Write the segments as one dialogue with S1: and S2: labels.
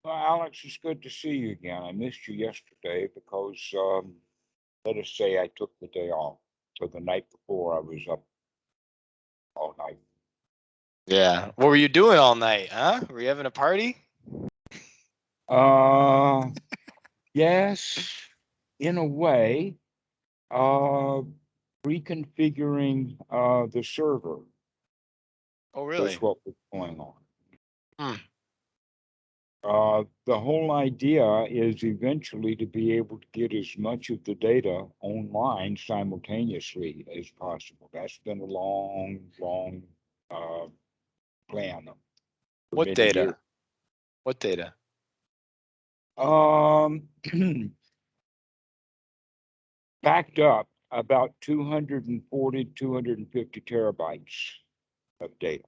S1: Well, Alex, it's good to see you again. I missed you yesterday because, let us say, I took the day off. So the night before, I was up all night.
S2: Yeah. What were you doing all night, huh? Were you having a party?
S1: Uh, yes, in a way, uh, reconfiguring the server
S2: Oh,
S1: was
S2: really?
S1: what was going on.
S2: Hmm.
S1: The whole idea is eventually to be able to get as much of the data online simultaneously as possible. That's been a long uh, plan for
S2: What
S1: many years.
S2: data? What data?
S1: Um, Backed up about 240, 250 terabytes of data.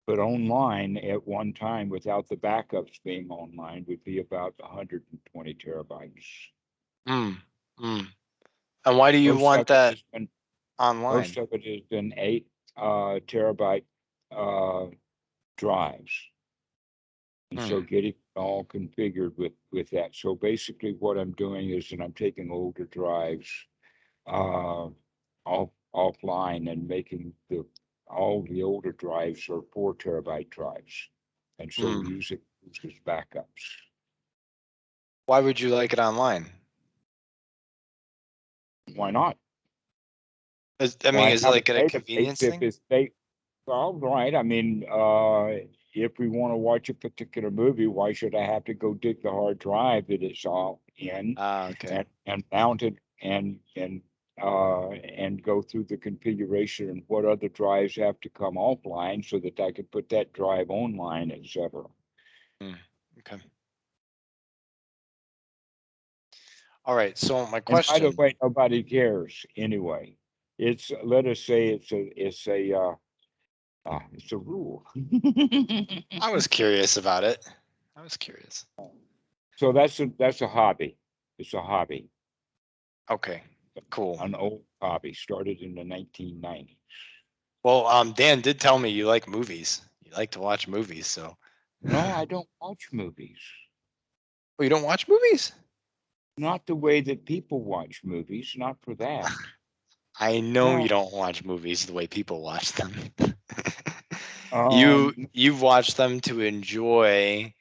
S1: But online at one time, without the backups being online, would be about 120 terabytes.
S2: Hmm. Hmm. And why do you
S1: Most
S2: want
S1: of it
S2: that
S1: has been Most
S2: online?
S1: of it has been 8 terabyte uh, drives. And
S2: Hmm.
S1: so getting it all configured with that. So basically what I'm doing is that I'm taking older drives uh, offline and making the all the older drives are 4 terabyte drives. And so
S2: Hmm.
S1: use it as backups.
S2: Why would you like it online?
S1: Why not?
S2: I mean,
S1: Why
S2: is it
S1: have a
S2: like a
S1: database
S2: convenience
S1: if
S2: thing?
S1: it's all right? I mean, if we want to watch a particular movie, why should I have to go dig the hard drive that it's all in
S2: Ah, okay.
S1: and mount it and go through the configuration and what other drives have to come offline so that I could put that drive online, etc.
S2: Hmm. Okay. All right. So my
S1: And by the
S2: question,
S1: way, nobody cares anyway. It's let us say it's a rule.
S2: I was curious about it. I was curious.
S1: So that's a hobby. It's a hobby,
S2: Okay. Cool.
S1: an old hobby, started in the 1990s.
S2: Well, Dan did tell me you like movies. You like to watch movies, so.
S1: No, I don't watch movies.
S2: Oh, you don't watch movies?
S1: Not the way that people watch movies, not for that.
S2: I know you
S1: No.
S2: don't watch movies the way people watch them.
S1: Um,
S2: you've watched them to enjoy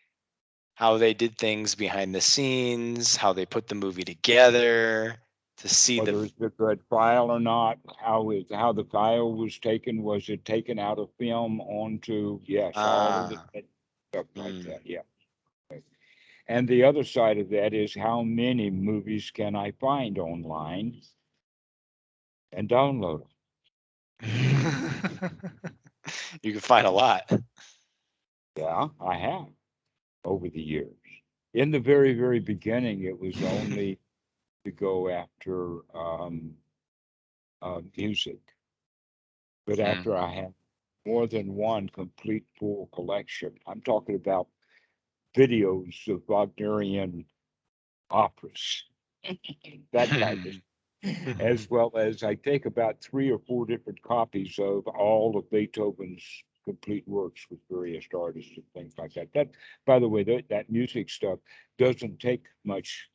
S2: how they did things behind the scenes, how they put the movie together, to see the.
S1: Whether it's a good file or not, how the file was taken, was it taken out of film onto, yes, all of
S2: Ah.
S1: it, stuff like
S2: Mm.
S1: that, yeah. And the other side of that is how many movies can I find online and download them?
S2: You can find a lot.
S1: Yeah, I have over the years. In the very beginning, it was only to go after music. But
S2: Mm.
S1: after I had more than one complete full collection, I'm talking about videos of Wagnerian operas, that type of, as well as I take about 3 or 4 different copies of all of Beethoven's complete works with various artists and things like that. That, by the way, that music stuff doesn't take much.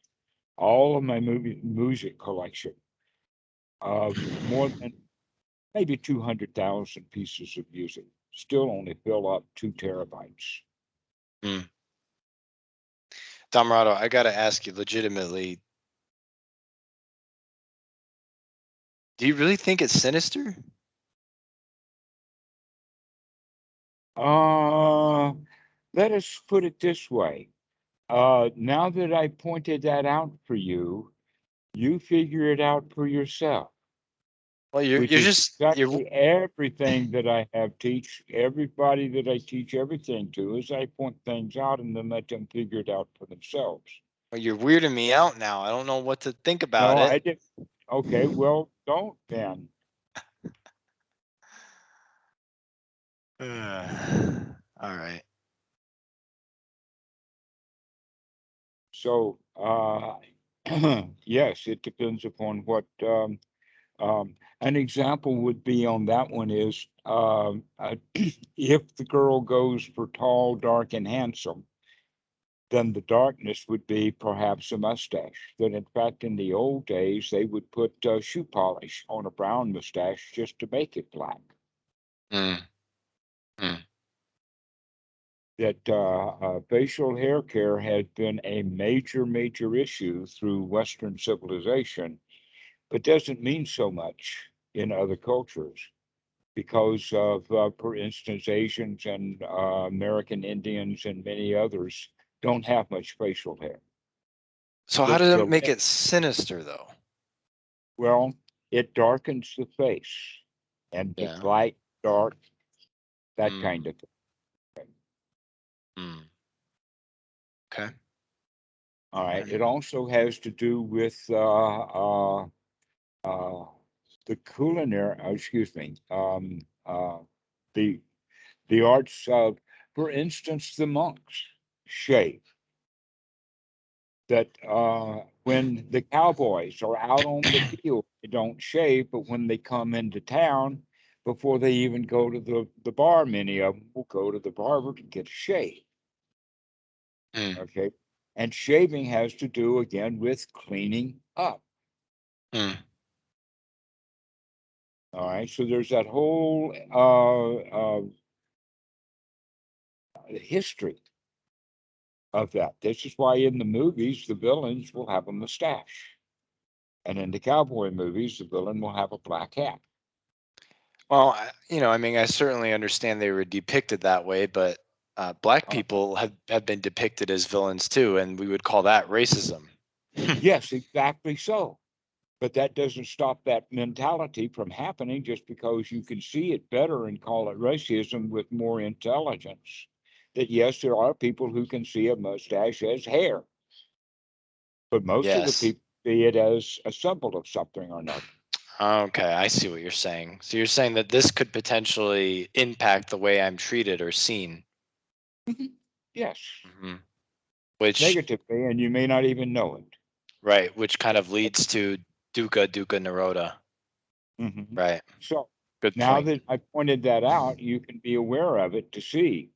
S1: All of my music collection of more than maybe 200,000 pieces of music still only fill up 2 terabytes.
S2: Mm. Dhammarato, I gotta ask you legitimately, do you really think it's sinister?
S1: Uh, Let us put it this way. Now that I pointed that out for you, you figure it out for yourself,
S2: Well, you're
S1: which
S2: you're
S1: is
S2: just you're
S1: exactly everything that I have teach everybody that I teach everything to is I point things out and then let them figure it out for themselves.
S2: well, you're weirding me out now. I don't know what to think about
S1: No,
S2: it.
S1: I did. Okay, well, don't then.
S2: All right.
S1: So, yes, it depends upon what an example would be on that one is if the girl goes for tall, dark, and handsome, then the darkness would be perhaps a mustache. That in fact, in the old days, they would put shoe polish on a brown mustache just to make it black.
S2: Mm. Mm.
S1: That facial hair care has been a major issue through Western civilization, but doesn't mean so much in other cultures because of, for instance, Asians and American Indians and many others don't have much facial hair.
S2: So how does it make it sinister, though?
S1: Well, it darkens the face and
S2: Yeah.
S1: it's light, dark, that
S2: Mm.
S1: kind of thing.
S2: Mm. Okay.
S1: All right.
S2: Okay.
S1: It also has to do with the culinary, excuse me, the the arts of, for instance, the monks shave. That when the cowboys are out on the field, they don't shave, but when they come into town, before they even go to the bar, many of them will go to the barber to get a shave.
S2: Mm.
S1: Okay. And shaving has to do again with cleaning up.
S2: Mm.
S1: All right. So there's that whole history of that. This is why in the movies, the villains will have a mustache. And in the cowboy movies, the villain will have a black hat.
S2: Well, I mean, I certainly understand they were depicted that way, but black
S1: Uh,
S2: people have been depicted as villains too, and we would call that racism.
S1: yes, exactly so. But that doesn't stop that mentality from happening just because you can see it better and call it racism with more intelligence. That yes, there are people who can see a mustache as hair, but most of the
S2: Yes.
S1: people see it as a symbol of something or another.
S2: Okay, I see what you're saying. So you're saying that this could potentially impact the way I'm treated or seen.
S1: Yes,
S2: Hmm. Which,
S1: negatively, and you may not even know it.
S2: right, which kind of leads to dukkha nirodha.
S1: Mhm.
S2: Right.
S1: So
S2: Good
S1: now
S2: point.
S1: that I pointed that out, you can be aware of it to see.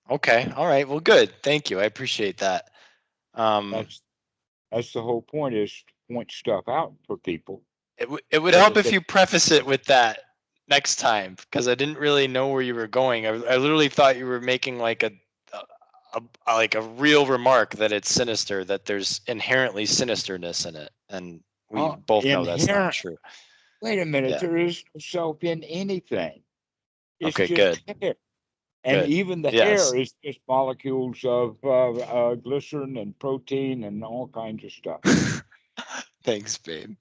S2: Okay. All right. Well, good. Thank you. I appreciate that. Um,
S1: That's that's the whole point, is to point stuff out for people
S2: it would
S1: so
S2: help
S1: that
S2: if
S1: they
S2: you preface it with that next time, because I didn't really know where you were going. I literally thought you were making like like a real remark that it's sinister, that there's inherently sinisterness in it, and we both know that's not
S1: inherent.
S2: true.
S1: Wait a minute,
S2: Yeah.
S1: there is no self in anything. It's
S2: Okay.
S1: just
S2: Good.
S1: hair, and
S2: Good.
S1: even the
S2: Yes.
S1: hair is just molecules of glycerin and protein and all kinds of stuff.
S2: Thanks, babe.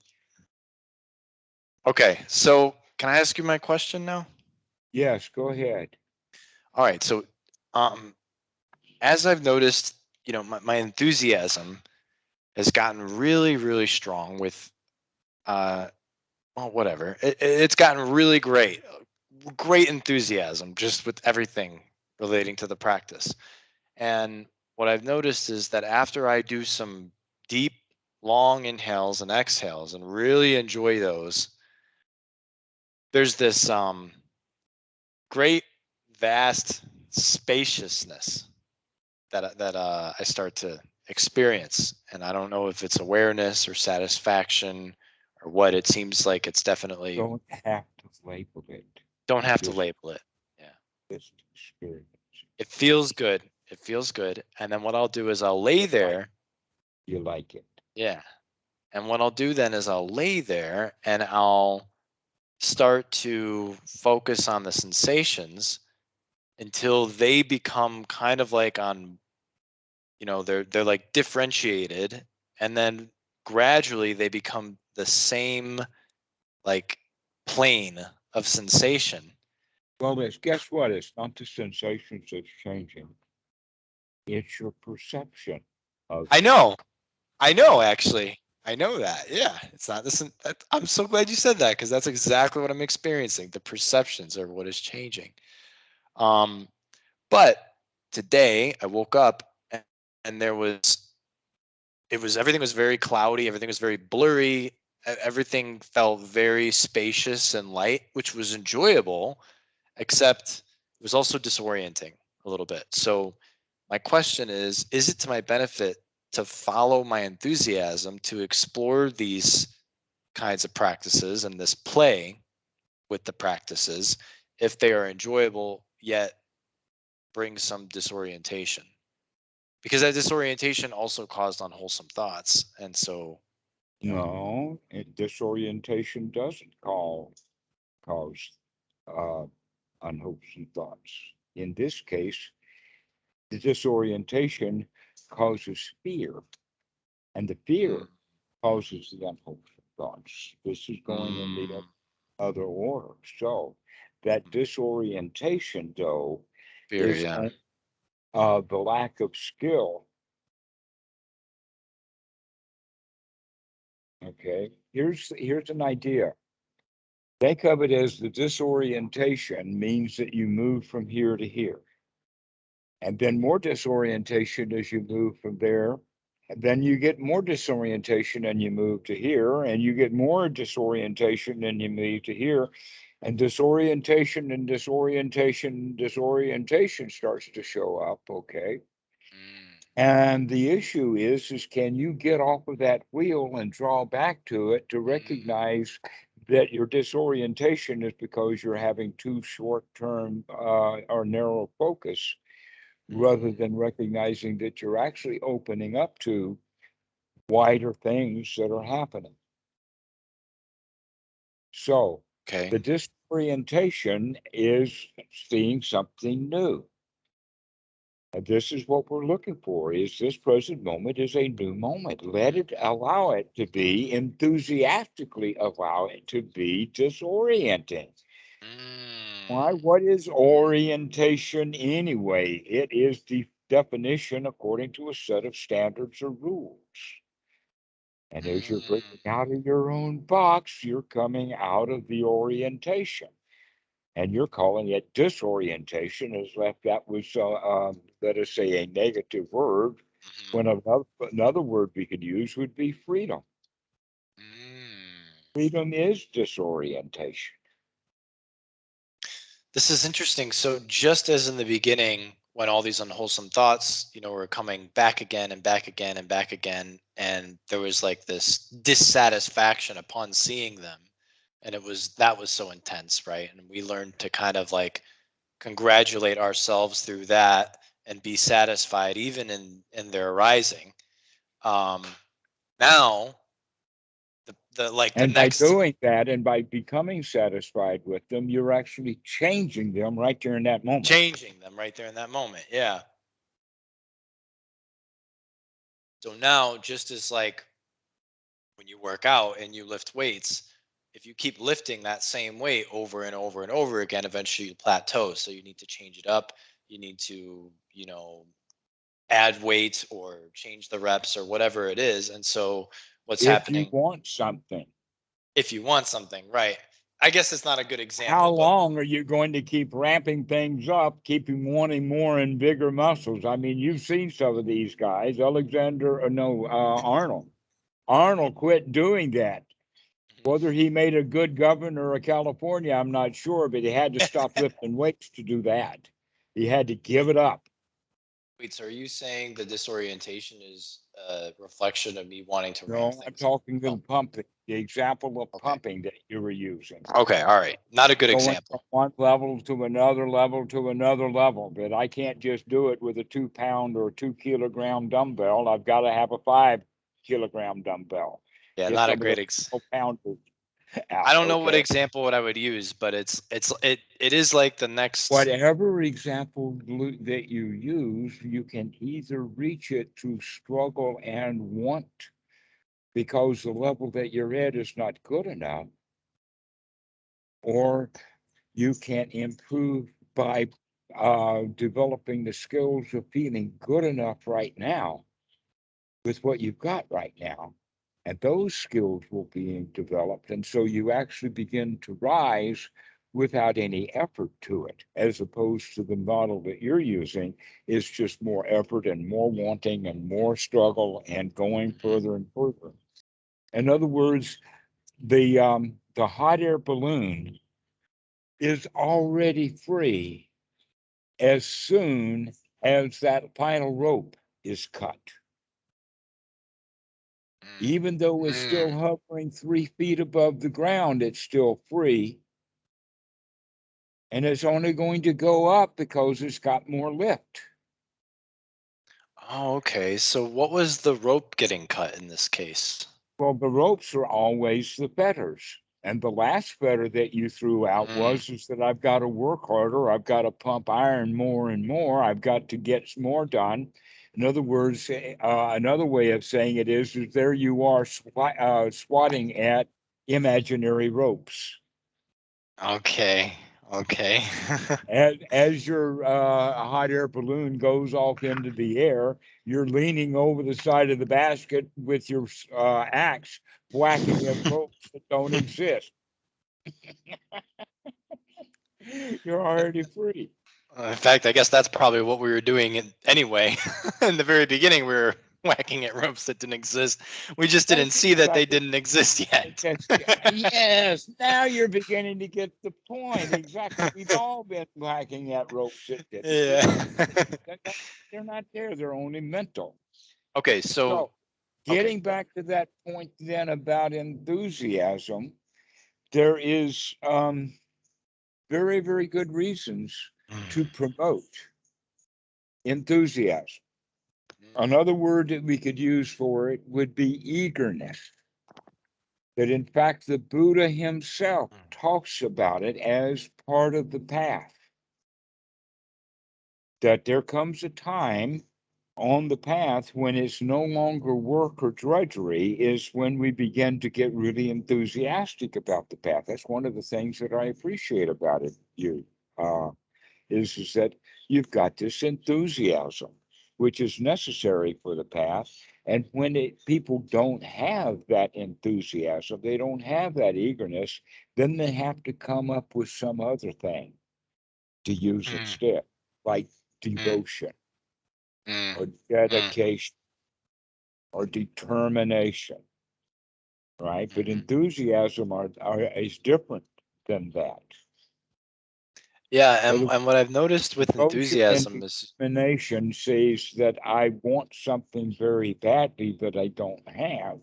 S2: Okay. So can I ask you my question now?
S1: Yes, go ahead.
S2: All right. So, um, as I've noticed, my enthusiasm has gotten really strong with well, whatever. It's gotten really great enthusiasm just with everything relating to the practice. And what I've noticed is that after I do some deep, long inhales and exhales and really enjoy those, there's this great, vast spaciousness that I start to experience, and I don't know if it's awareness or satisfaction or what. It seems like it's definitely,
S1: Don't have to label it.
S2: don't have to
S1: Just
S2: label it. Yeah,
S1: just experience.
S2: it feels good. It feels good, and then what I'll do is I'll lay
S1: You like
S2: there.
S1: you like it.
S2: Yeah, and what I'll do then is I'll lay there and I'll start to focus on the sensations until they become kind of like on, they're like differentiated, and then gradually they become the same, like, plane of sensation.
S1: Well, guess what? It's not the sensations that's changing. It's your perception of
S2: I
S1: it.
S2: know. I know, actually. I know that. Yeah, it's not this. I'm so glad you said that, because that's exactly what I'm experiencing. The perceptions are what is changing. Um, but today I woke up, and everything was very cloudy, everything was very blurry, everything felt very spacious and light, which was enjoyable, except it was also disorienting a little bit. So My question is it to my benefit to follow my enthusiasm to explore these kinds of practices and this play with the practices if they are enjoyable yet bring some disorientation? Because that disorientation also caused unwholesome thoughts. And so,
S1: No, disorientation doesn't cause uh, unwholesome thoughts. In this case, the disorientation causes fear, and the fear
S2: mm,
S1: causes the unwholesome thoughts. This is going in the
S2: mm,
S1: other order. So that disorientation, though,
S2: fear,
S1: is
S2: yeah.
S1: the lack of skill. Okay, here's an idea. Think of it as the disorientation means that you move from here to here, and then more disorientation as you move from there. And then you get more disorientation and you move to here, and you get more disorientation and you move to here, and disorientation starts to show up. Okay.
S2: Mm,
S1: And the issue is can you get off of that wheel and draw back to it to
S2: mm,
S1: recognize that your disorientation is because you're having too short-term or narrow focus, rather
S2: mm.
S1: than recognizing that you're actually opening up to wider things that are happening. So
S2: Okay.
S1: the disorientation is seeing something new. And this is what we're looking for, is this present moment is a new moment. Allow it to be, enthusiastically allow it to be disorienting. Why?
S2: Mm,
S1: What is orientation anyway? It is the definition according to a set of standards or rules. And as you're breaking
S2: mm.
S1: out of your own box, you're coming out of the orientation. And you're calling it disorientation, as if that was, let us say, a negative word,
S2: Mhm.
S1: when another word we could use would be freedom.
S2: Mm.
S1: Freedom is disorientation.
S2: This is interesting. So, just as in the beginning, when all these unwholesome thoughts, were coming back again and back again and back again, and there was like this dissatisfaction upon seeing them, and that was so intense, right? And we learned to kind of like congratulate ourselves through that and be satisfied even in their arising. Um, Now, the
S1: And by
S2: next
S1: doing that and by becoming satisfied with them, you're actually changing them right there in that moment.
S2: changing them right there in that moment. Yeah. So now, just as like when you work out and you lift weights, if you keep lifting that same weight over and over and over again, eventually you plateau. So you need to change it up. You need to, add weight or change the reps or whatever it is. And so what's
S1: If you
S2: happening
S1: want something,
S2: if you want something, right? I guess it's not a good
S1: how
S2: example, but
S1: long are you going to keep ramping things up, keeping wanting more and bigger muscles? I mean, you've seen some of these guys, Arnold. Arnold quit doing that. Whether he made a good governor of California, I'm not sure, but he had to stop lifting weights to do that. He had to give it up.
S2: wait, so are you saying the disorientation is a reflection of me wanting to ramp
S1: No, I'm
S2: things up?
S1: talking
S2: Oh,
S1: of pumping, the example of
S2: okay.
S1: pumping that you were using.
S2: Okay, all right. Not a good
S1: Going from
S2: example.
S1: one level to another level to another level. But I can't just do it with a 2 pound or 2 kilogram dumbbell. I've got to have a 5 kilogram dumbbell.
S2: Yeah,
S1: Get
S2: not a
S1: some of
S2: great
S1: the pounders
S2: I
S1: out.
S2: don't know what
S1: Okay.
S2: example what I would use, but it is like the next.
S1: Whatever example that you use, you can either reach it through struggle and want, because the level that you're at is not good enough, or you can improve by developing the skills of feeling good enough right now with what you've got right now. And those skills will be developed. And so you actually begin to rise without any effort to it, as opposed to the model that you're using is just more effort and more wanting and more struggle and going
S2: Mhm.
S1: further and further. In other words, the hot air balloon is already free as soon as that final rope is cut. Even though it's still
S2: Mm.
S1: hovering 3 feet above the ground, it's still free. And it's only going to go up because it's got more lift.
S2: Oh, okay. So what was the rope getting cut in this case?
S1: Well, the ropes are always the fetters. And the last fetter that you threw out
S2: Mm.
S1: was is that I've got to work harder. I've got to pump iron more and more. I've got to get more done. In other words, another way of saying it is there you are swatting at imaginary ropes.
S2: Okay. Okay.
S1: As your hot air balloon goes off into the air, you're leaning over the side of the basket with your axe, whacking at ropes that don't exist. You're already free.
S2: In fact, I guess that's probably what we were doing anyway. In the very beginning, we were whacking at ropes that didn't exist. We just didn't
S1: That's
S2: see that they
S1: exactly.
S2: didn't exist yet.
S1: Yes, now you're beginning to get the point. Exactly. We've all been whacking at ropes that didn't
S2: Yeah.
S1: exist. They're not there. They're only mental.
S2: Okay, so
S1: So,
S2: okay.
S1: getting back to that point then about enthusiasm, there is very, very good reasons to
S2: Mm,
S1: promote enthusiasm. Another word that we could use for it would be eagerness. That in fact, the Buddha himself
S2: mm,
S1: talks about it as part of the path. That there comes a time on the path when it's no longer work or drudgery, is when we begin to get really enthusiastic about the path. That's one of the things that I appreciate about it. Uh, is that you've got this enthusiasm, which is necessary for the path. And when people don't have that enthusiasm, they don't have that eagerness, then they have to come up with some other thing to use
S2: mm,
S1: instead, like
S2: mm,
S1: devotion
S2: mm,
S1: or
S2: mm,
S1: dedication or determination, right? But
S2: mhm.
S1: enthusiasm is different than that.
S2: Yeah,
S1: In other
S2: and what I've noticed with
S1: devotion and
S2: enthusiasm is
S1: determination says that I want something very badly that I don't have.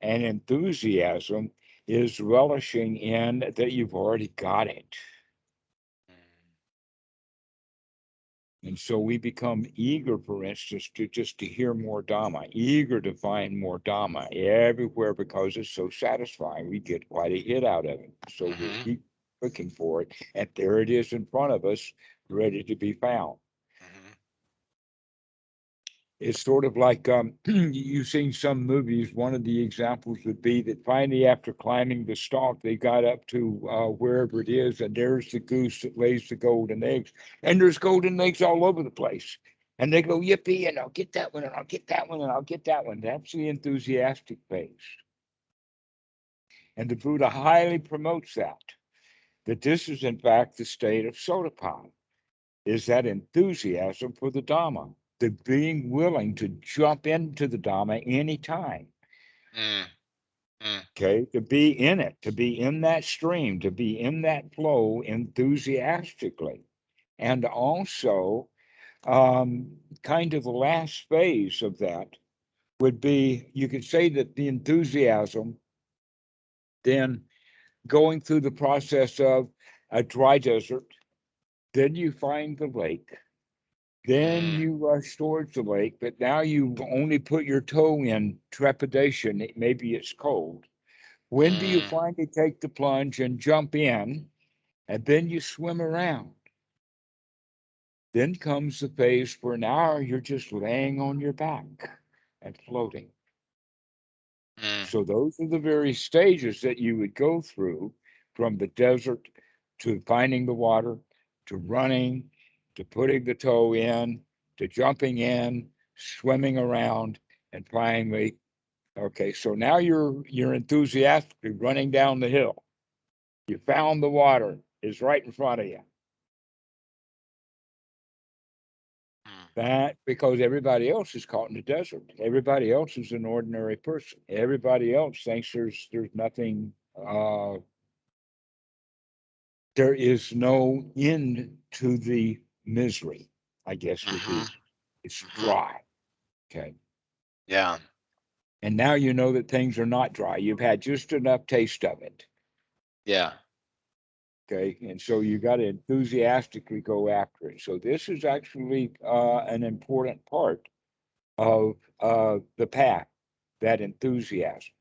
S1: And enthusiasm is relishing in that you've already got it. And so we become eager, for instance, to just to hear more Dhamma, eager to find more Dhamma everywhere because it's so satisfying. We get quite a hit out of it. So we'll
S2: Mhm,
S1: keep looking for it. And there it is in front of us, ready to be found.
S2: mhm,
S1: It's sort of like you've seen some movies. One of the examples would be that finally, after climbing the stalk, they got up to wherever it is, and there's the goose that lays the golden eggs, and there's golden eggs all over the place. And they go, yippee, and I'll get that one, and I'll get that one, and I'll get that one. That's the enthusiastic phase. And the Buddha highly promotes that this is, in fact, the state of Sotapanna, is that enthusiasm for the Dhamma, the being willing to jump into the Dhamma anytime.
S2: mm, mm,
S1: Okay, to be in it, to be in that stream, to be in that flow enthusiastically. And also, kind of the last phase of that would be you could say that the enthusiasm, then going through the process of a dry desert, then you find the lake. Then
S2: mm,
S1: you rush towards the lake, but now you only put your toe in trepidation. Maybe it's cold. When do you
S2: mm,
S1: finally take the plunge and jump in, and then you swim around? Then comes the phase for an hour, you're just laying on your back and floating.
S2: mm,
S1: So those are the very stages that you would go through from the desert to finding the water, to running, to putting the toe in, to jumping in, swimming around, and finally, okay, so now you're enthusiastically running down the hill. You found the water, is right in front of you.
S2: mm.
S1: That because everybody else is caught in the desert. Everybody else is an ordinary person. Everybody else thinks there's nothing there is no end to the misery. I guess would
S2: Mm-hmm.
S1: be, it's
S2: Mm-hmm.
S1: dry. Okay.
S2: Yeah.
S1: And now you know that things are not dry. You've had just enough taste of it.
S2: Yeah.
S1: Okay. And so you got to enthusiastically go after it. So this is actually an important part of the path, that enthusiasm,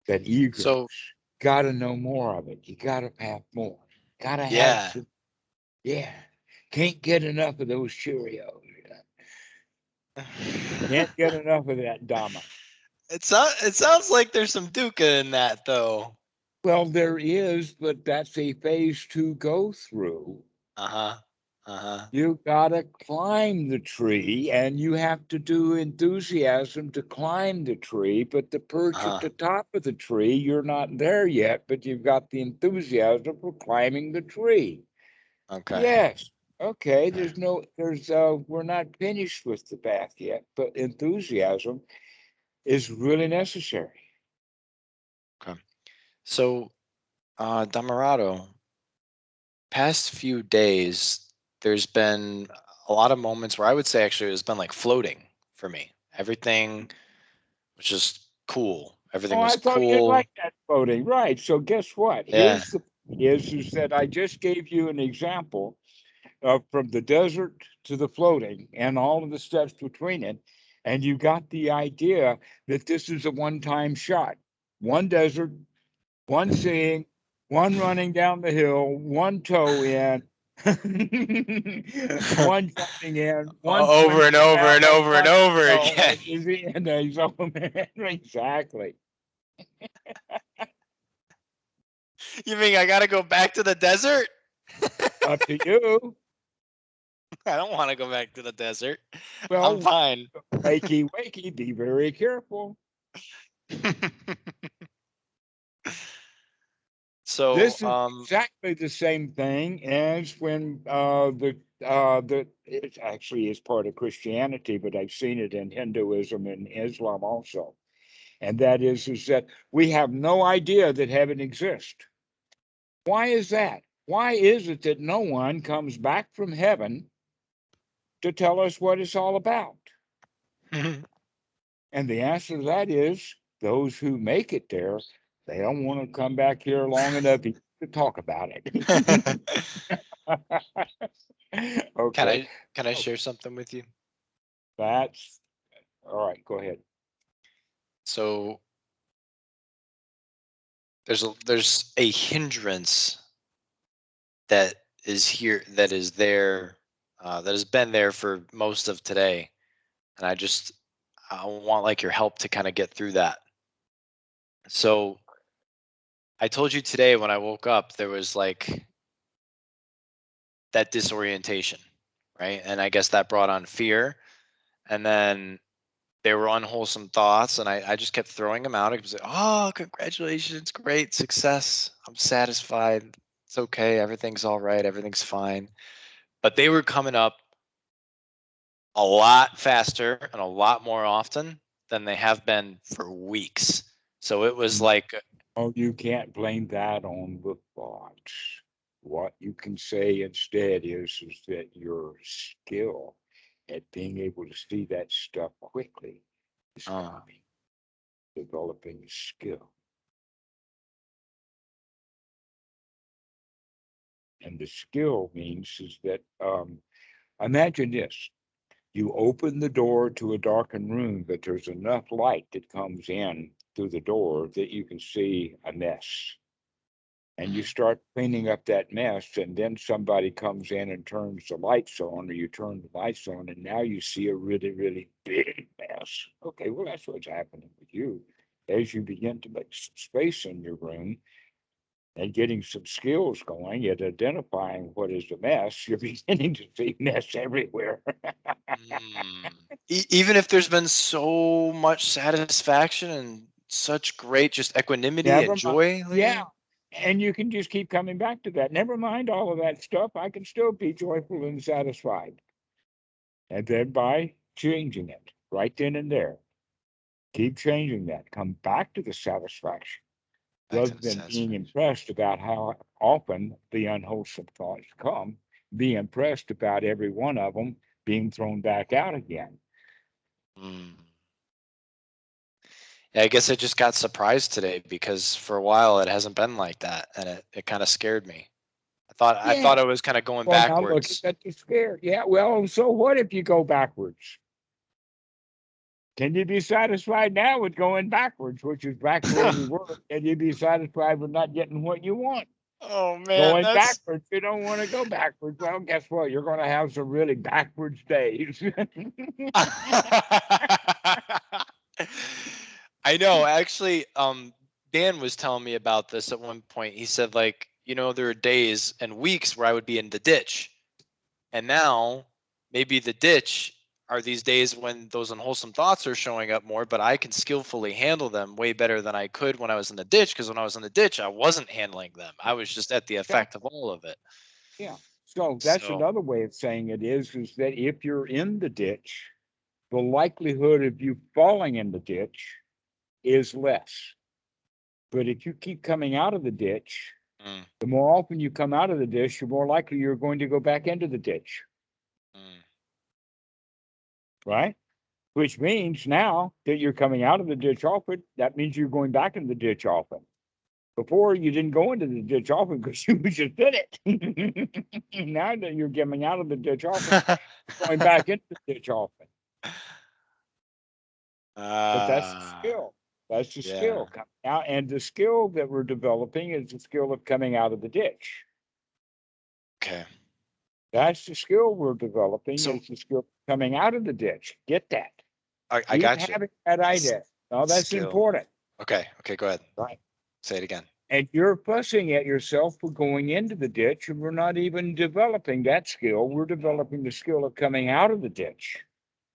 S1: that eagerness.
S2: So
S1: Got to know more of it. You got to have more. Got to have
S2: yeah.
S1: some. Yeah. Can't get enough of those Cheerios. Can't get enough of that Dhamma.
S2: It sounds like there's some dukkha in that though.
S1: Well, there is, but that's a phase to go through.
S2: Uh-huh. Uh-huh.
S1: You gotta climb the tree, and you have to do enthusiasm to climb the tree. But the perch at
S2: Uh-huh.
S1: the top of the tree, you're not there yet, but you've got the enthusiasm for climbing the tree.
S2: Okay.
S1: Yes. Okay.
S2: Okay.
S1: We're not finished with the path yet, but enthusiasm is really necessary.
S2: Okay. So Dhammarato, past few days, there's been a lot of moments where I would say actually it's been like floating for me. Everything was just cool. Everything
S1: Oh,
S2: was
S1: I thought you'd
S2: cool.
S1: like that voting. Right. So guess what?
S2: Yeah.
S1: Here's the is that I just gave you an example of from the desert to the floating and all of the steps between it. And you got the idea that this is a one-time shot. One desert, one seeing, one running down the hill, one toe in, one jumping in, one
S2: Over
S1: swimming
S2: and over
S1: around,
S2: and
S1: and
S2: over and
S1: one
S2: over
S1: no,
S2: again.
S1: is the end. Exactly.
S2: You mean I got to go back to the desert?
S1: Up to you.
S2: I don't want to go back to the desert. I'm
S1: Well,
S2: fine.
S1: wakey, wakey, be very careful.
S2: So,
S1: This is exactly the same thing as when it actually is part of Christianity, but I've seen it in Hinduism and Islam also. And that is that we have no idea that heaven exists. Why is that? Why is it that no one comes back from heaven to tell us what it's all about? And the answer to that is those who make it there, they don't want to come back here long enough to talk about it.
S2: can
S1: Okay.
S2: I
S1: Oh,
S2: share something with you?
S1: that's all right. Go ahead.
S2: So there's a hindrance that is here that is there that has been there for most of today, and I want like your help to kind of get through that. So I told you today when I woke up there was like that disorientation, right? And I guess that brought on fear, and then they were unwholesome thoughts, and I just kept throwing them out. I was like, oh, congratulations, great success, I'm satisfied, it's okay, everything's all right, everything's fine. But they were coming up a lot faster and a lot more often than they have been for weeks. So it was like,
S1: Oh, you can't blame that on the thoughts. What you can say instead is that your skill at being able to see that stuff quickly is
S2: oh,
S1: coming, developing a skill. And the skill means is that imagine this. You open the door to a darkened room, but there's enough light that comes in through the door that you can see a mess. And you
S2: mhm.
S1: start cleaning up that mess, and then somebody comes in and turns the lights on, or you turn the lights on, and now you see a really, really big mess. Okay, well, that's what's happening with you. As you begin to make some space in your room and getting some skills going at identifying what is a mess, you're beginning to see mess everywhere.
S2: Even if there's been so much satisfaction and such great just equanimity and
S1: Never mind.
S2: joy
S1: Yeah.
S2: lately.
S1: And you can just keep coming back to that. Never mind all of that stuff. I can still be joyful and satisfied. And then by changing it right then and there, keep changing that. Come back to the satisfaction
S2: Back to
S1: rather
S2: the
S1: than being
S2: satisfaction.
S1: impressed about how often the unwholesome thoughts come. be impressed about every one of them being thrown back out again.
S2: Yeah, I guess I just got surprised today because for a while it hasn't been like that, and it kind of scared me. I thought I was kind of going
S1: Well, now look
S2: backwards.
S1: at that, scared. Yeah, well, so what if you go backwards? Can you be satisfied now with going backwards, which is back to where you were? Can you be satisfied with not getting what you want?
S2: Oh man,
S1: Going
S2: that's
S1: backwards, you don't want to go backwards. Well, guess what? You're going to have some really backwards days.
S2: I know. Actually, Dan was telling me about this at one point. He said, like, there are days and weeks where I would be in the ditch, and now maybe the ditch are these days when those unwholesome thoughts are showing up more, but I can skillfully handle them way better than I could when I was in the ditch, because when I was in the ditch, I wasn't handling them. I was just at the effect of all of it.
S1: Yeah. So that's
S2: So,
S1: another way of saying it is that if you're in the ditch, the likelihood of you falling in the ditch is less. But if you keep coming out of the ditch,
S2: mm,
S1: the more often you come out of the ditch, the more likely you're going to go back into the ditch.
S2: mm.
S1: Right? Which means now that you're coming out of the ditch often, that means you're going back in the ditch often. Before you didn't go into the ditch often because you just did it. Now that you're coming out of the ditch often, you're going back into the ditch often. But that's the skill. That's the
S2: Yeah.
S1: skill coming out. And the skill that we're developing is the skill of coming out of the ditch.
S2: Okay.
S1: That's the skill we're developing,
S2: So
S1: is the skill of coming out of the ditch. Get that.
S2: I
S1: Keep
S2: got you.
S1: having that idea. No, that's
S2: Skill.
S1: important.
S2: Okay. Go ahead.
S1: Right.
S2: Say it again.
S1: And you're fussing at yourself for going into the ditch, and we're not even developing that skill. We're developing the skill of coming out of the ditch,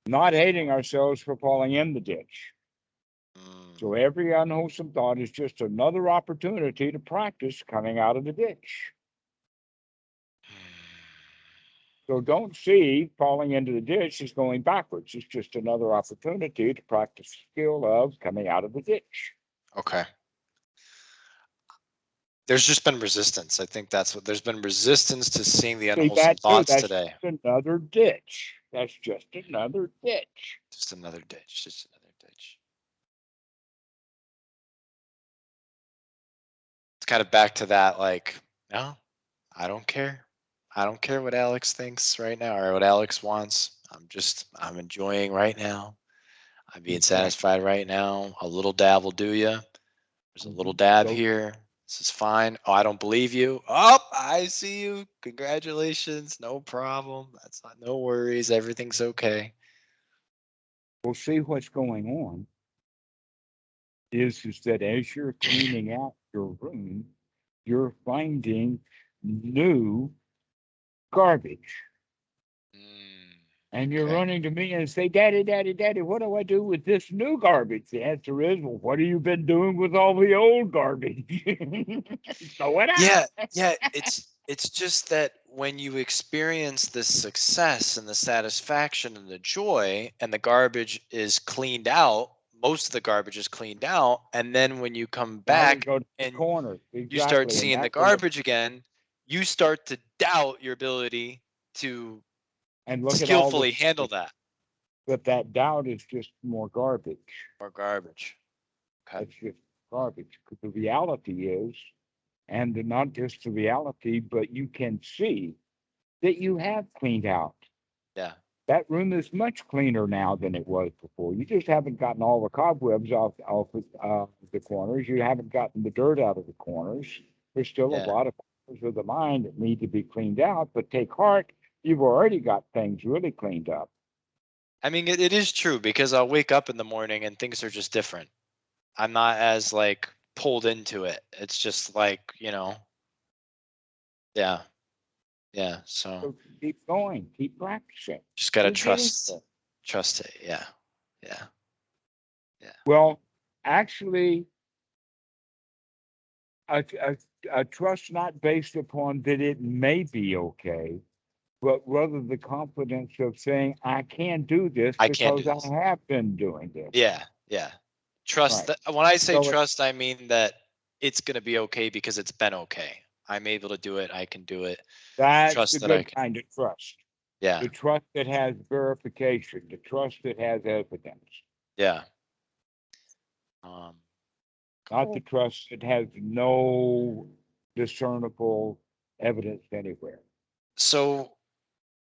S1: not hating ourselves for falling in the ditch. So every unwholesome thought is just another opportunity to practice coming out of the ditch. So don't see falling into the ditch as going backwards. It's just another opportunity to practice the skill of coming out of the ditch.
S2: Okay. There's just been resistance. I think that's what there's been resistance to seeing the
S1: See,
S2: unwholesome
S1: that too,
S2: thoughts
S1: that's
S2: today.
S1: just another ditch. That's just another ditch.
S2: Just another ditch. Just another ditch. It's kind of back to that, like, no, I don't care. I don't care what Alex thinks right now or what Alex wants. I'm enjoying right now. I'm being satisfied right now. A little dab will do you. There's a little dab here. This is fine. Oh, I don't believe you. Oh, I see you. Congratulations. No problem. That's not, no worries. Everything's okay.
S1: Well, see, what's going on is that as you're cleaning out your room, you're finding new garbage. And you're
S2: Okay.
S1: running to me and say, Daddy, Daddy, Daddy, what do I do with this new garbage? The answer is, well, what have you been doing with all the old garbage? Throw it out.
S2: Yeah. It's just that when you experience the success and the satisfaction and the joy, and the garbage is cleaned out, most of the garbage is cleaned out, and then when you come
S1: Now we
S2: back
S1: go to the
S2: and
S1: corner.
S2: you start
S1: Exactly. And
S2: seeing the
S1: that's when
S2: garbage again, you start to doubt your ability to
S1: and look at all the
S2: skillfully handle that.
S1: But that doubt is just more garbage.
S2: Or garbage. Okay.
S1: It's just garbage. Because the reality is, and not just the reality, but you can see that you have cleaned out.
S2: Yeah.
S1: That room is much cleaner now than it was before. You just haven't gotten all the cobwebs off the corners. You haven't gotten the dirt out of the corners. There's still a lot of corners of the mind that need to be cleaned out, but take heart, you've already got things really cleaned up.
S2: I mean, it is true, because I'll wake up in the morning and things are just different. I'm not as like pulled into it. It's just like, yeah. So
S1: keep going, keep practicing.
S2: just gotta trust it. Yeah.
S1: Well, actually, a trust not based upon that it may be okay, but rather the confidence of saying, I can do this because I have been doing this.
S2: Yeah. Trust that. When I say trust, I mean that it's going to be okay because it's been okay. I'm able to do it. I can do it.
S1: That's
S2: Trust
S1: the
S2: that I
S1: good
S2: can.
S1: kind of trust.
S2: Yeah.
S1: The trust that has verification, the trust that has evidence,
S2: Yeah.
S1: not the trust that has no discernible evidence anywhere.
S2: So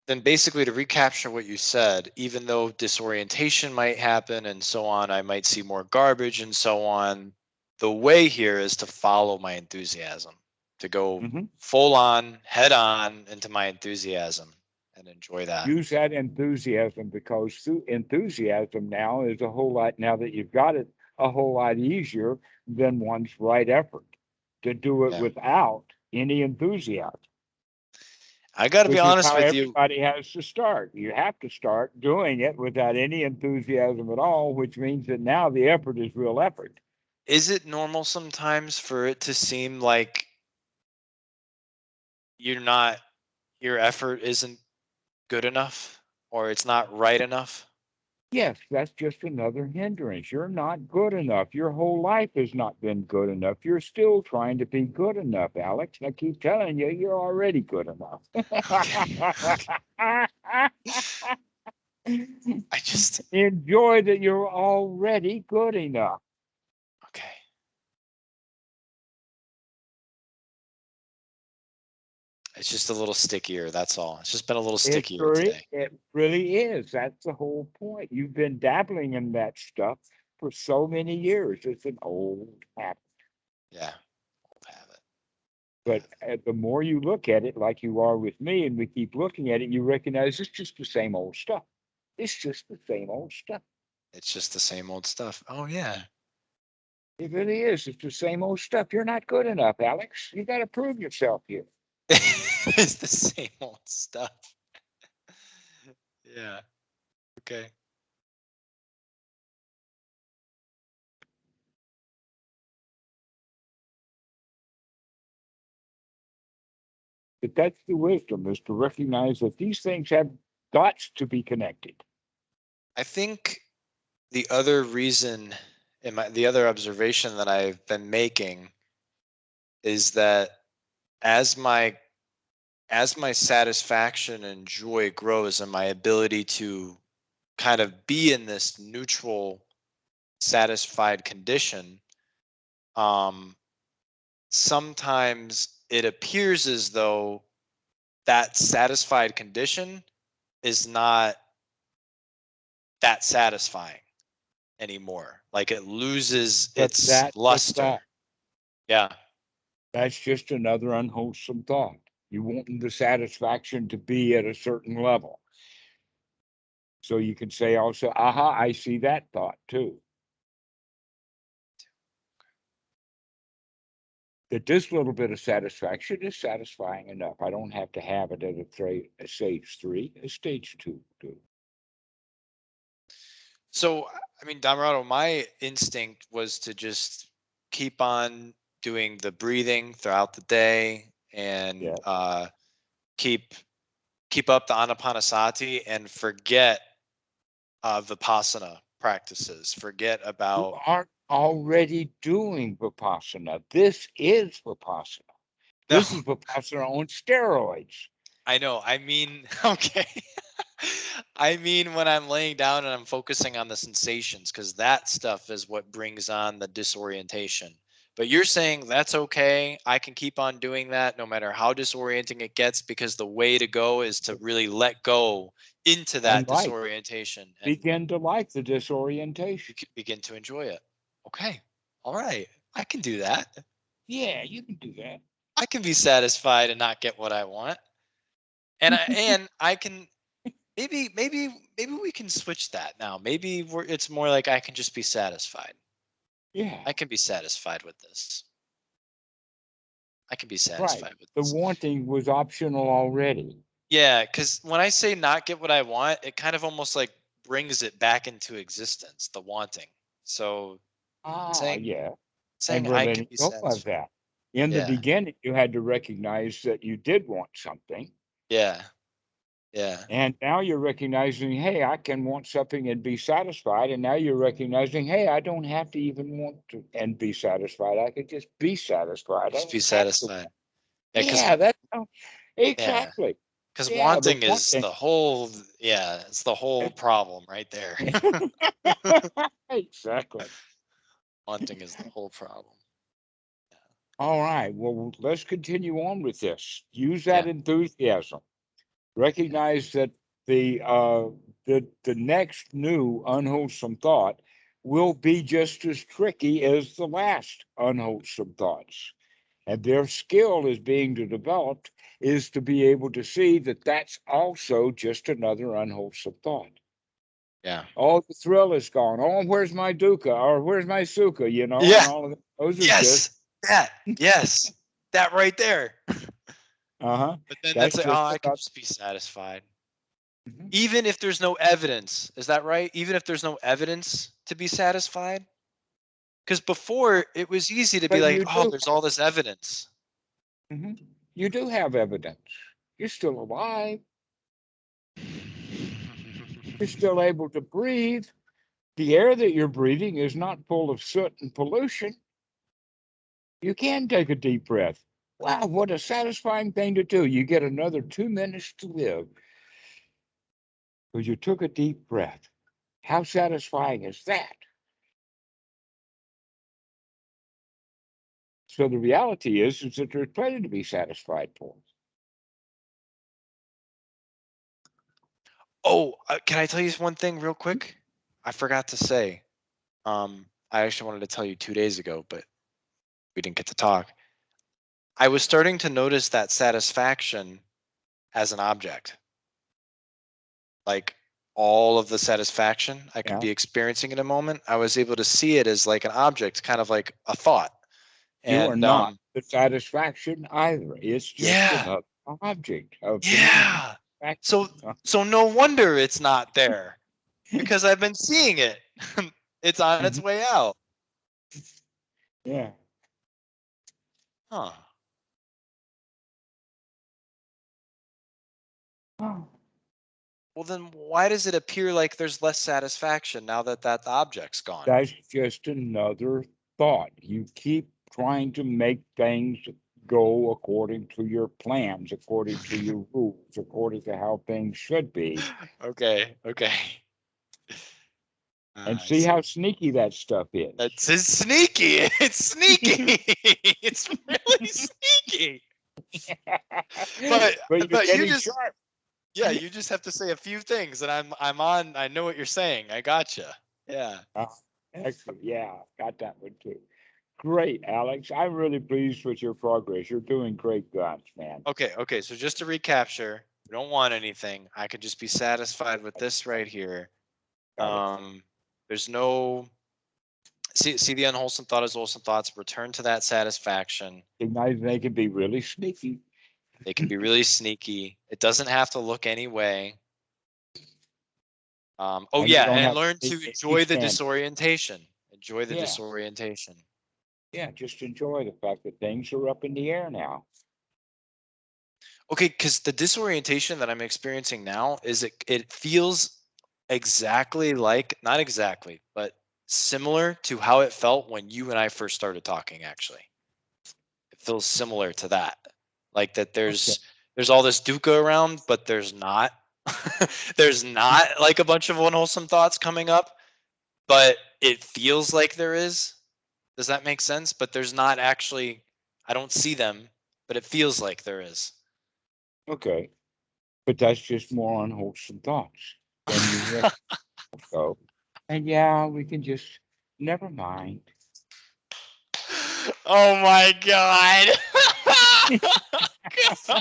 S2: then basically to recapture what you said, even though disorientation might happen and so on, I might see more garbage and so on. The way here is to follow my enthusiasm, to go
S1: Mhm.
S2: full on, head on into my enthusiasm and enjoy that.
S1: Use that enthusiasm, because enthusiasm now is a whole lot, now that you've got it, a whole lot easier than one's right effort to do it
S2: Yeah.
S1: without any enthusiasm,
S2: I got to be
S1: which is
S2: honest
S1: how
S2: with you.
S1: everybody has to start. You have to start doing it without any enthusiasm at all, which means that now the effort is real effort.
S2: Is it normal sometimes for it to seem like you're not, your effort isn't good enough or it's not right enough?
S1: Yes, that's just another hindrance. You're not good enough. Your whole life has not been good enough. You're still trying to be good enough, Alex. I keep telling you, you're already good enough.
S2: Okay. I just,
S1: Enjoy that you're already good enough.
S2: okay. It's just a little stickier. That's all. It's just been a little stickier today.
S1: It really is. That's the whole point. You've been dabbling in that stuff for so many years. It's an old habit.
S2: Yeah. I'll have it.
S1: But the more you look at it, like you are with me, and we keep looking at it, you recognize it's just the same old stuff. It's just the same old stuff.
S2: It's just the same old stuff. Oh, yeah.
S1: It really is. It's the same old stuff. You're not good enough, Alex. You got to prove yourself here.
S2: It's the same old stuff. Yeah. Okay.
S1: But that's the wisdom, is to recognize that these things have got to be connected.
S2: I think the other reason, the other observation that I've been making is that as my satisfaction and joy grows and my ability to kind of be in this neutral satisfied condition, um sometimes it appears as though that satisfied condition is not that satisfying anymore, like it loses
S1: But
S2: its
S1: that's a
S2: luster.
S1: thought.
S2: Yeah.
S1: That's just another unwholesome thought. You want the satisfaction to be at a certain level. So you can say also, aha, I see that thought too. That this little bit of satisfaction is satisfying enough. I don't have to have it at a stage 3, a stage 2 too.
S2: So, I mean, Dhammarato, my instinct was to just keep on doing the breathing throughout the day and
S1: Yeah.
S2: keep up the anapanasati and forget vipassana practices. Forget
S1: You
S2: about.
S1: aren't already doing Vipassana. This is Vipassana.
S2: No,
S1: This is Vipassana on steroids.
S2: I know. I mean, okay. I mean, when I'm laying down and I'm focusing on the sensations, because that stuff is what brings on the disorientation. But you're saying that's okay. I can keep on doing that no matter how disorienting it gets, because the way to go is to really let go into
S1: And
S2: that
S1: like,
S2: disorientation and
S1: begin to like the disorientation.
S2: begin to enjoy it. Okay. All right. I can do that.
S1: Yeah, you can do that.
S2: I can be satisfied and not get what I want. And I can maybe we can switch that now. Maybe it's more like I can just be satisfied.
S1: Yeah,
S2: I can be satisfied with this. I can be
S1: right.
S2: satisfied with
S1: The
S2: this.
S1: wanting was optional already.
S2: Yeah, because when I say not get what I want, it kind of almost like brings it back into existence, the wanting. So
S1: Ah,
S2: saying
S1: yeah. And
S2: saying
S1: we're
S2: I can
S1: letting
S2: be
S1: go of
S2: satisfied.
S1: that. In the
S2: Yeah,
S1: beginning, you had to recognize that you did want something.
S2: yeah, yeah.
S1: And now you're recognizing, hey, I can want something and be satisfied. And now you're recognizing, hey, I don't have to even want to and be satisfied. I could just be satisfied. I
S2: Just be
S1: don't have to
S2: satisfied.
S1: want.
S2: Yeah, because
S1: Yeah, that's
S2: yeah,
S1: exactly.
S2: because
S1: Yeah, the
S2: wanting is
S1: wanting.
S2: the whole it's the whole problem right there.
S1: Exactly.
S2: Wanting is the whole problem.
S1: All right. Well, let's continue on with this. Use
S2: Yeah,
S1: that enthusiasm.
S2: yeah,
S1: Recognize that the next new unwholesome thought will be just as tricky as the last unwholesome thoughts. And their skill is being developed is to be able to see that that's also just another unwholesome thought.
S2: yeah.
S1: All the thrill is gone. Oh, where's my dukkha or where's my sukha? And
S2: Yeah.
S1: all of that. Those are just
S2: Yes. That. Yes. That right there.
S1: uh-huh.
S2: But then
S1: That's
S2: that's like, oh,
S1: just
S2: I could
S1: another.
S2: just be satisfied.
S1: Mhm.
S2: Even if there's no evidence. Is that right? Even if there's no evidence to be satisfied? Because before it was easy to be
S1: But
S2: like,
S1: you
S2: oh,
S1: do
S2: there's all this evidence.
S1: mhm. You do have evidence. You're still alive. You're still able to breathe. The air that you're breathing is not full of soot and pollution. You can take a deep breath. Wow, what a satisfying thing to do. You get another 2 minutes to live because you took a deep breath. How satisfying is that? So the reality is that there's plenty to be satisfied for.
S2: Oh, can I tell you one thing real quick? I forgot to say. I actually wanted to tell you 2 days ago, but we didn't get to talk. I was starting to notice that satisfaction as an object. Like all of the satisfaction I could
S1: Yeah.
S2: be experiencing in a moment, I was able to see it as like an object, kind of like a thought.
S1: You are
S2: And
S1: not the satisfaction either. It's just
S2: yeah,
S1: another object of phenomenon.
S2: yeah. So so no wonder it's not there because I've been seeing it. It's on its
S1: Mhm.
S2: way out.
S1: Yeah.
S2: Huh.
S1: Oh.
S2: Well, then why does it appear like there's less satisfaction now that that object's gone?
S1: That's just another thought. You keep trying to make things go according to your plans, according to your rules, according to how things should be,
S2: Okay, okay.
S1: and
S2: I
S1: see how
S2: see.
S1: sneaky that stuff is.
S2: It's sneaky. It's sneaky. It's really sneaky. But
S1: But you're
S2: but you
S1: getting
S2: just
S1: sharp.
S2: yeah, you just have to say a few things and I'm on. I know what you're saying. I gotcha. Yeah.
S1: Uh, Excellent. Yeah, got that one too. Great, Alex. I'm really pleased with your progress. You're doing great guns, man.
S2: Okay, okay. So just to recapture, we don't want anything. I could just be satisfied with this right here.
S1: Got it.
S2: There's no see the unwholesome thought as wholesome thoughts, return to that satisfaction.
S1: Recognize they can be really sneaky.
S2: They can be really sneaky. It doesn't have to look any way. Oh
S1: And you
S2: yeah,
S1: don't
S2: and
S1: have to
S2: learn to
S1: meet any
S2: enjoy the
S1: standard.
S2: disorientation. Enjoy the
S1: Yeah,
S2: disorientation.
S1: yeah, just enjoy the fact that things are up in the air now.
S2: Okay, because the disorientation that I'm experiencing now is it feels exactly like not exactly, but similar to how it felt when you and I first started talking. Actually, it feels similar to that. Like that
S1: Okay.
S2: there's all this dukkha around, but there's not. There's not like a bunch of unwholesome thoughts coming up, but it feels like there is. Does that make sense? But there's not actually, I don't see them, but it feels like there is.
S1: Okay. But that's just more unwholesome thoughts than you realize. So, and yeah, we can just never mind.
S2: Oh my God. God.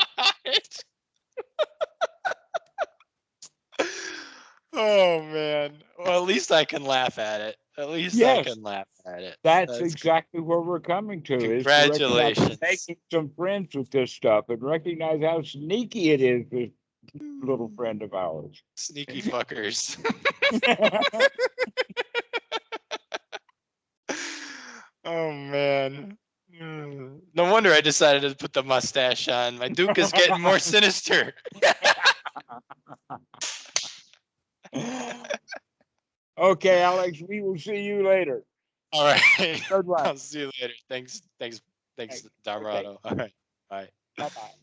S2: Oh man. Well, at least I can laugh at it. At least I
S1: Yes,
S2: can laugh at it.
S1: that's
S2: That's good.
S1: exactly where we're coming to is to recognize
S2: Congratulations.
S1: making some friends with this stuff and recognize how sneaky it is, this little friend of ours.
S2: Sneaky fuckers. Oh man. No wonder I decided to put the mustache on. My Duke is getting more sinister.
S1: Okay, Alex, we will see you later.
S2: All right.
S1: Good one.
S2: I'll see you later. Thanks,
S1: Thanks. Okay.
S2: Dhammarato. All right. Bye.
S1: Bye bye.